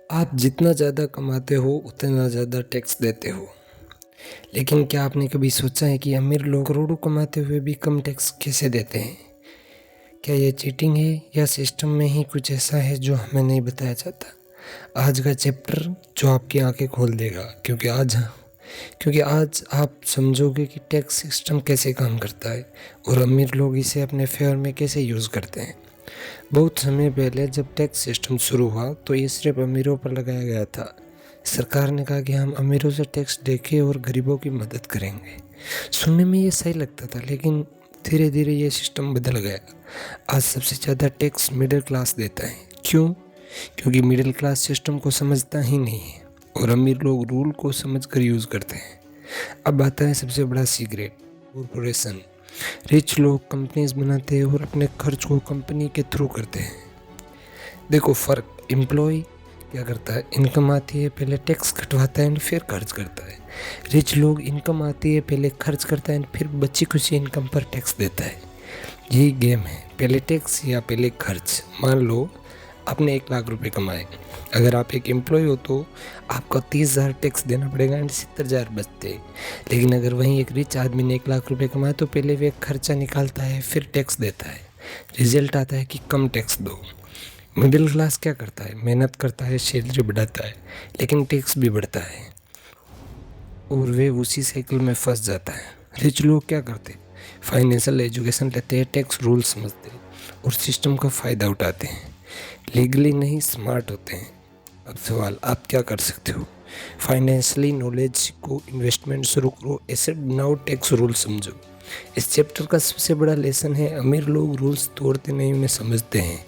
आप जितना ज़्यादा कमाते हो उतना ज़्यादा टैक्स देते हो। लेकिन क्या आपने कभी सोचा है कि अमीर लोग करोड़ों कमाते हुए भी कम टैक्स कैसे देते हैं? क्या ये चीटिंग है या सिस्टम में ही कुछ ऐसा है जो हमें नहीं बताया जाता? आज का चैप्टर जो आपकी आंखें खोल देगा, क्योंकि आज आप समझोगे कि टैक्स सिस्टम कैसे काम करता है और अमीर लोग इसे अपने फेवर में कैसे यूज़ करते हैं। बहुत समय पहले जब टैक्स सिस्टम शुरू हुआ तो ये सिर्फ अमीरों पर लगाया गया था। सरकार ने कहा कि हम अमीरों से टैक्स लेके और गरीबों की मदद करेंगे। सुनने में ये सही लगता था, लेकिन धीरे धीरे ये सिस्टम बदल गया। आज सबसे ज़्यादा टैक्स मिडिल क्लास देता है। क्यों? क्योंकि मिडिल क्लास सिस्टम को समझता ही नहीं है और अमीर लोग रूल को समझकर यूज़ करते हैं। अब आता है सबसे बड़ा सीक्रेट, कॉरपोरेशन। रिच लोग कंपनीज बनाते हैं और अपने खर्च को कंपनी के थ्रू करते हैं। देखो फ़र्क, एम्प्लॉय क्या करता है, इनकम आती है पहले टैक्स कटवाता है फिर खर्च करता है। रिच लोग इनकम आती है पहले खर्च करता है फिर बची खुची इनकम पर टैक्स देता है। यही गेम है, पहले टैक्स या पहले खर्च। मान लो आपने 1 लाख रुपए कमाए। अगर आप एक एम्प्लॉय हो तो आपका 30,000 टैक्स देना पड़ेगा एंड 70,000 बचते। लेकिन अगर वहीं एक रिच आदमी ने 1 लाख रुपए कमाए तो पहले वे खर्चा निकालता है फिर टैक्स देता है। रिजल्ट आता है कि कम टैक्स दो। मिडिल क्लास क्या करता है, मेहनत करता है, सैलरी बढ़ाता है, लेकिन टैक्स भी बढ़ता है और वे उसी साइकिल में फंस जाता है। रिच लोग क्या करते हैं, फाइनेंशियल एजुकेशन लेते हैं, टैक्स रूल समझते हैं और सिस्टम का फ़ायदा उठाते हैं। लीगली नहीं, स्मार्ट होते हैं। अब सवाल, आप क्या कर सकते हो? फाइनेंशियली नॉलेज सीखो, इन्वेस्टमेंट शुरू करो, एसेट बनाओ, टैक्स रूल समझो। इस चैप्टर का सबसे बड़ा लेसन है, अमीर लोग रूल्स तोड़ते नहीं, उन्हें समझते हैं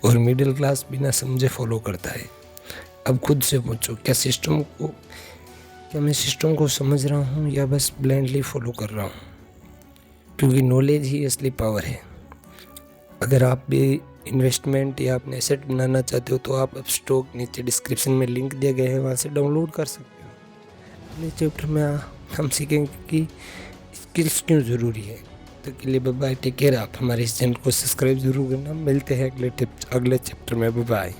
और मिडिल क्लास बिना समझे फॉलो करता है। अब खुद से पूछो, क्या मैं सिस्टम को समझ रहा हूँ या बस ब्लाइंडली फॉलो कर रहा हूँ? क्योंकि नॉलेज ही असली पावर है। अगर आप भी इन्वेस्टमेंट या अपने एसेट बनाना चाहते हो तो आप अब स्टॉक, नीचे डिस्क्रिप्शन में लिंक दिए गए हैं, वहाँ से डाउनलोड कर सकते हो। अगले चैप्टर में हम सीखेंगे कि स्किल्स क्यों ज़रूरी है। तो के लिए बाय बाय, टेक केयर। आप हमारे इस चैनल को सब्सक्राइब जरूर करना। मिलते हैं अगले चैप्टर में। Bye bye.